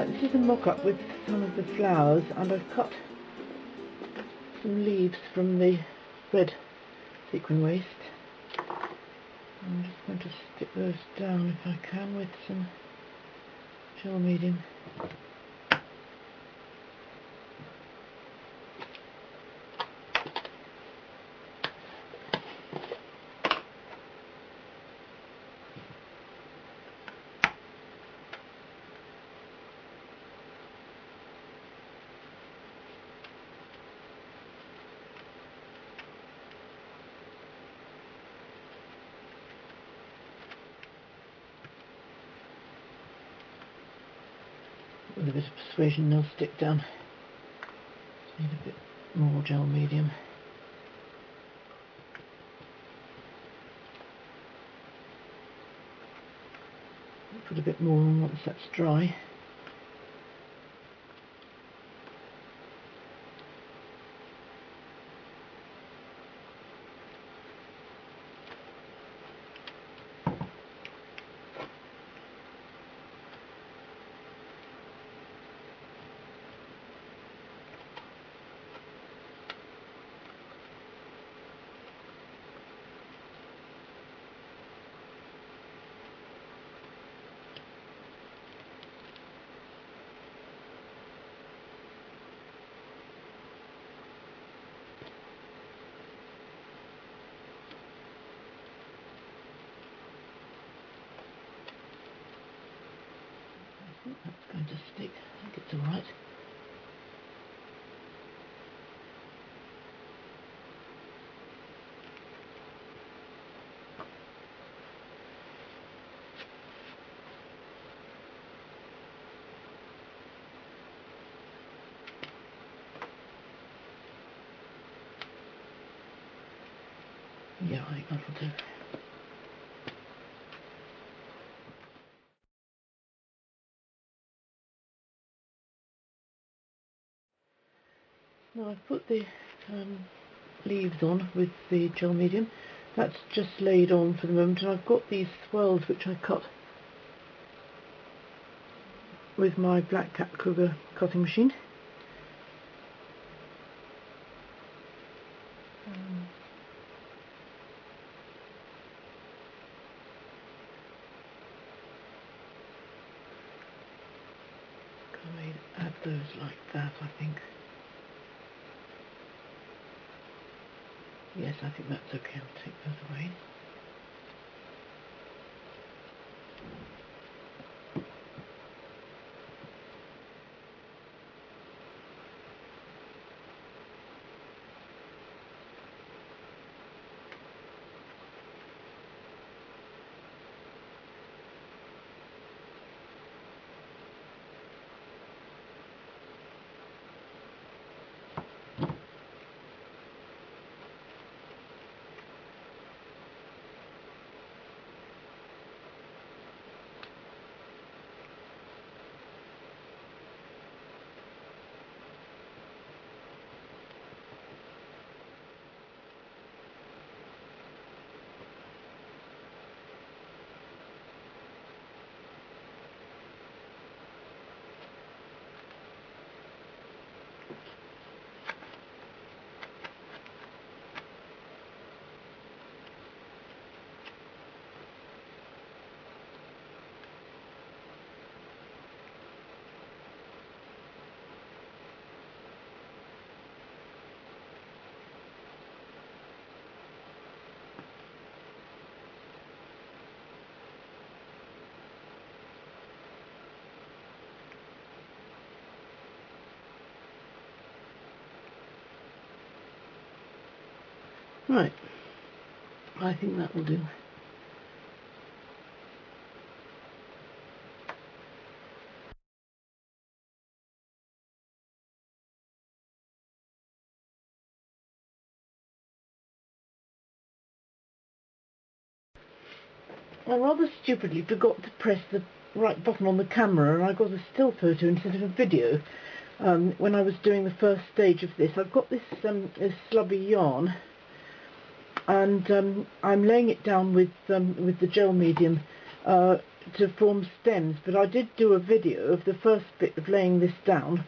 Right, this is a mock-up with some of the flowers, and I've cut some leaves from the red sequin waste. I'm just going to stick those down if I can with some gel medium. With a bit of persuasion they'll stick down. Just need a bit more gel medium. I'll put a bit more on once that's dry. I think that's going to stick. I think it's alright. Yeah, I think that'll do. Now I've put the leaves on with the gel medium. That's just laid on for the moment, and I've got these swirls which I cut with my Black Cat Kruger cutting machine. Add those like that, I think. Yes, I think that's okay. I'll take those away. Right, I think that will do. I rather stupidly forgot to press the right button on the camera, and I got a still photo instead of a video when I was doing the first stage of this. I've got this slubby yarn, and I'm laying it down with the gel medium to form stems, but I did do a video of the first bit of laying this down,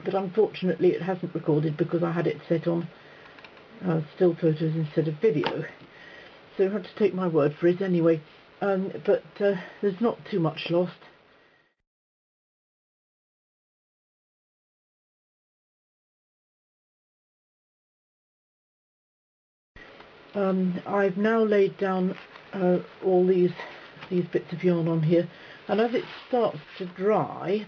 but unfortunately it hasn't recorded because I had it set on still photos instead of video, so you have to take my word for it anyway. But there's not too much lost. I've now laid down all these bits of yarn on here, and as it starts to dry,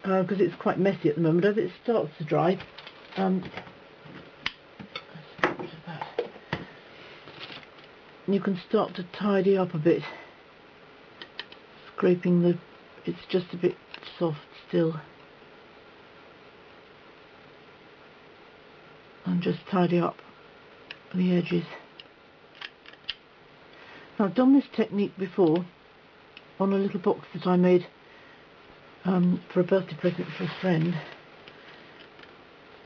because it's quite messy at the moment, as it starts to dry, you can start to tidy up a bit, scraping it's just a bit soft still, and just tidy up the edges. Now, I've done this technique before on a little box that I made for a birthday present for a friend,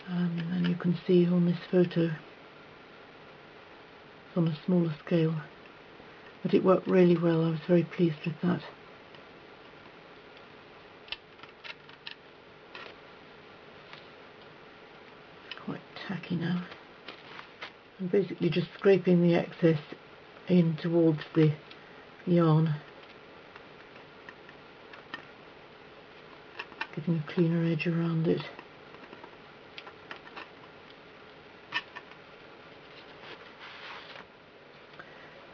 and you can see on this photo it's on a smaller scale, but it worked really well. I was very pleased with that. It's quite tacky now. I'm basically just scraping the excess in towards the yarn, getting a cleaner edge around it.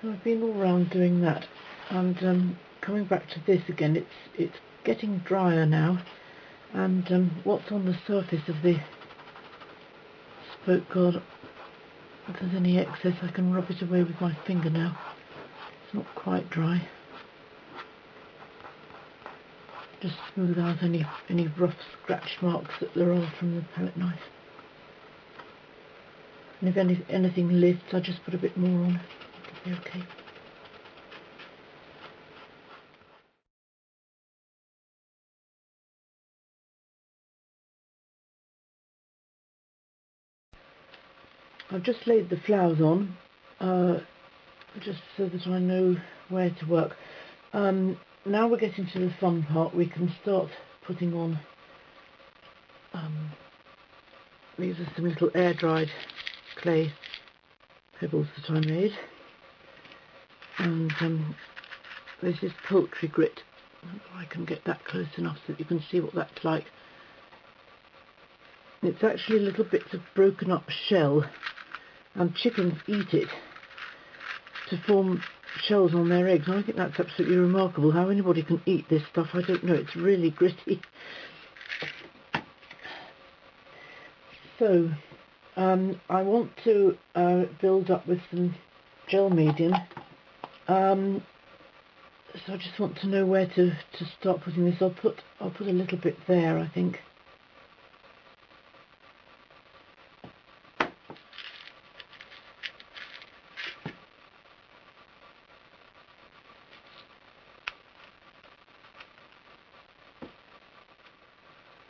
So I've been all round doing that, and coming back to this again, it's getting drier now, and what's on the surface of the spoke guard, if there's any excess I can rub it away with my finger now. It's not quite dry. Just smooth out any rough scratch marks that there are from the palette knife. And if anything lifts, I just put a bit more on. It'll be okay. I've just laid the flowers on, just so that I know where to work. Now we're getting to the fun part. We can start putting on, these are some little air-dried clay pebbles that I made, and this is poultry grit. I can get that close enough so that you can see what that's like. It's actually little bits of broken up shell, and chickens eat it to form shells on their eggs, and I think that's absolutely remarkable. How anybody can eat this stuff, I don't know. It's really gritty. So I want to build up with some gel medium, so I just want to know where to start putting this. I'll put a little bit there, I think.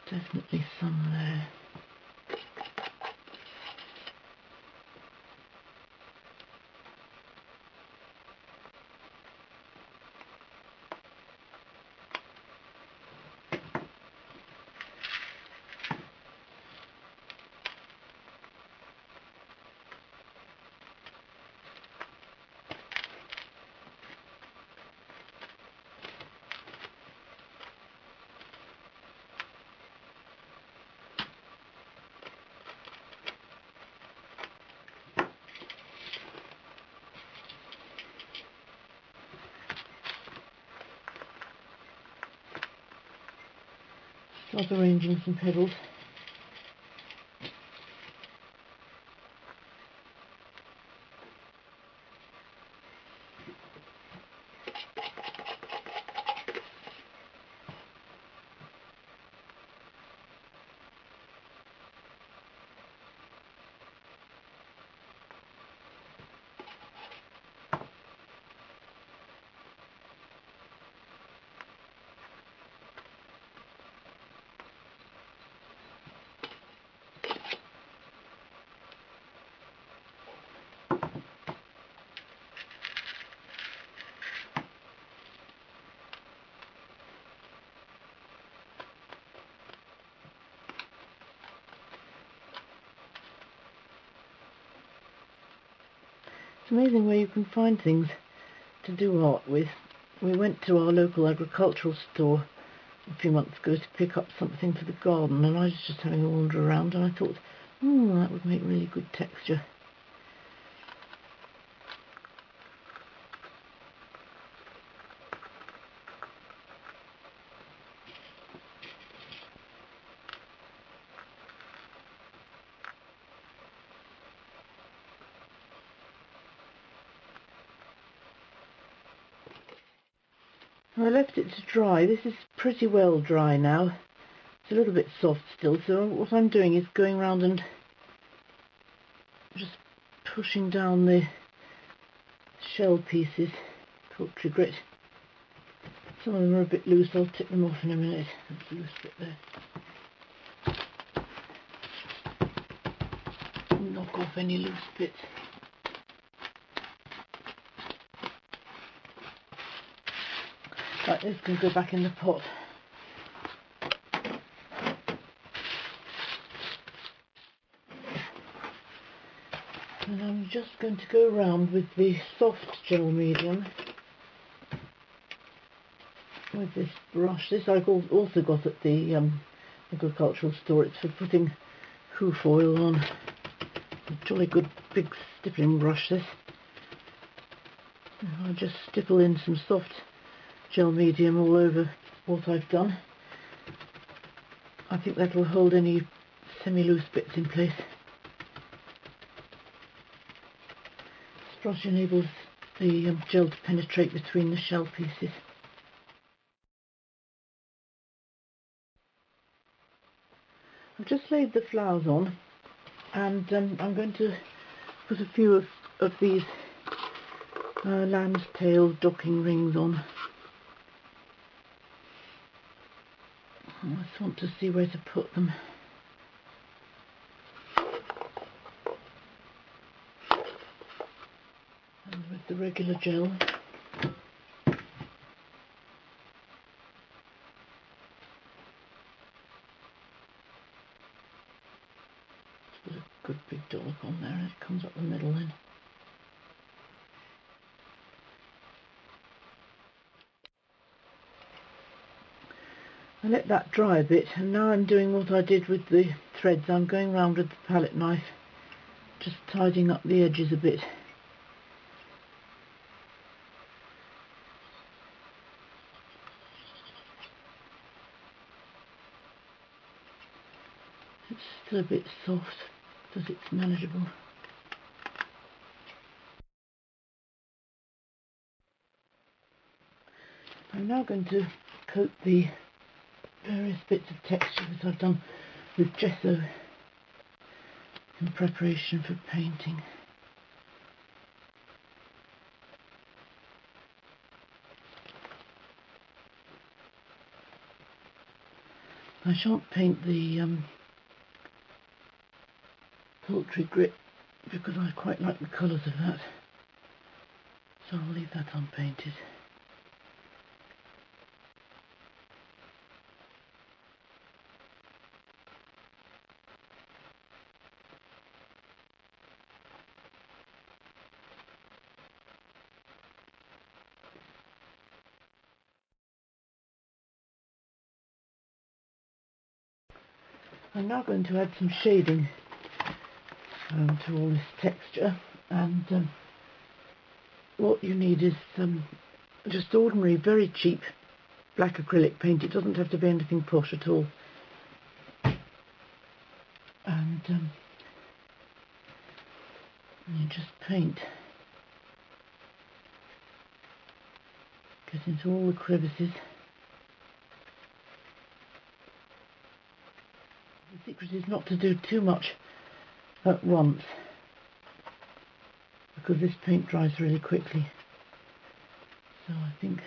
Definitely some there. Start arranging some petals. It's amazing where you can find things to do art with. We went to our local agricultural store a few months ago to pick up something for the garden, and I was just having a wander around, and I thought, oh, that would make really good texture. I left it to dry. This is pretty well dry now. It's a little bit soft still, so what I'm doing is going around and just pushing down the shell pieces, poultry grit. Some of them are a bit loose, I'll tip them off in a minute. There's a loose bit there. Knock off any loose bits. Right, this can go back in the pot. And I'm just going to go around with the soft gel medium with this brush. This I've also got at the agricultural store. It's for putting hoof oil on. A jolly good big stippling brush this. And I'll just stipple in some soft gel medium all over what I've done. I think that will hold any semi-loose bits in place. This brush enables the gel to penetrate between the shell pieces. I've just laid the flowers on, and I'm going to put a few of these lamb's tail docking rings on. I just want to see where to put them. And with the regular gel. Put a good big dollop on there, and it comes up the middle then. I let that dry a bit, and now I'm doing what I did with the threads. I'm going round with the palette knife, just tidying up the edges a bit. It's still a bit soft, but it's manageable. I'm now going to coat the various bits of texture that I've done with gesso in preparation for painting. I shan't paint the poultry grit because I quite like the colours of that, so I'll leave that unpainted. I'm now going to add some shading to all this texture, and what you need is just ordinary, very cheap black acrylic paint. It doesn't have to be anything posh at all. And you just paint, get into all the crevices. The secret is not to do too much at once, because this paint dries really quickly. So I think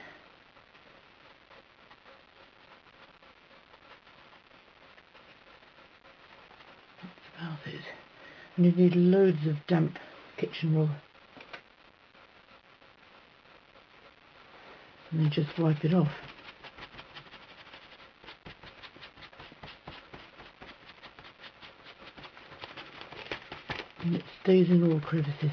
that's about it. And you need loads of damp kitchen roll. And then just wipe it off. And it stays in all crevices.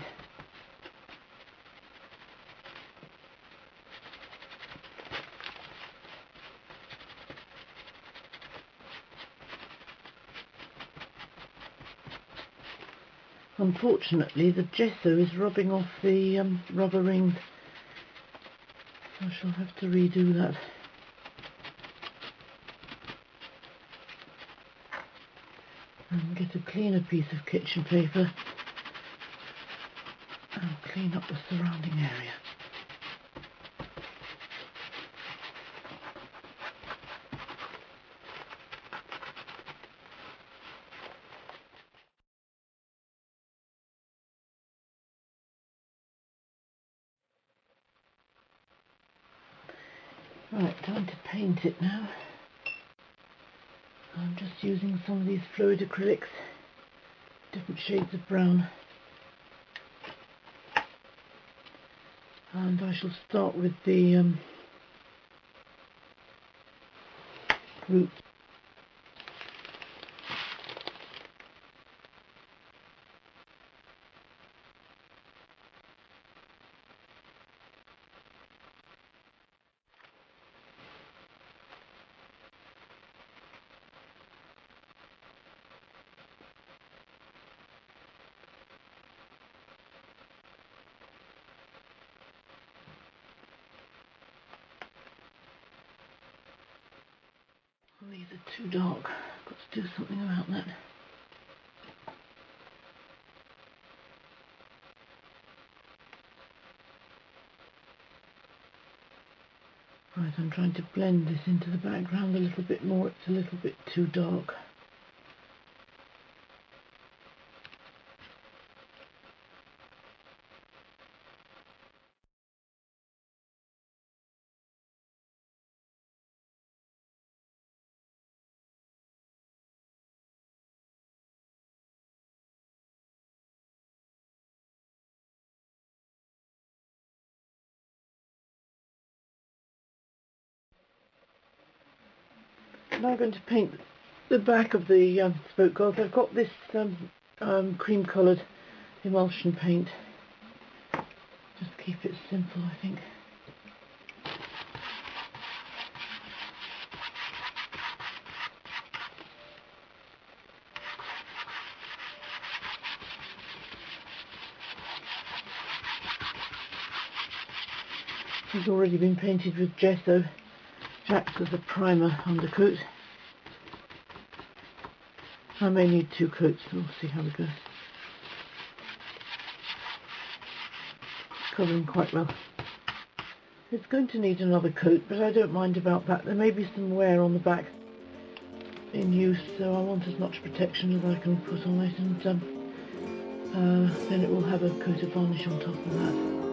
Unfortunately, the gesso is rubbing off the rubber rings. I shall have to redo that. And get a cleaner piece of kitchen paper and clean up the surrounding area. Right, time to paint it now. I'm just using some of these fluid acrylics, different shades of brown. And I shall start with the roots. These are too dark. I've got to do something about that. Right, I'm trying to blend this into the background a little bit more. It's a little bit too dark. Now I'm going to paint the back of the spoke guards. I've got this cream coloured emulsion paint. Just keep it simple, I think. It's already been painted with gesso, acts as a primer undercoat. I may need 2 coats, we'll see how we go. It's colouring quite well. It's going to need another coat, but I don't mind about that. There may be some wear on the back in use, so I want as much protection as I can put on it, and then it will have a coat of varnish on top of that.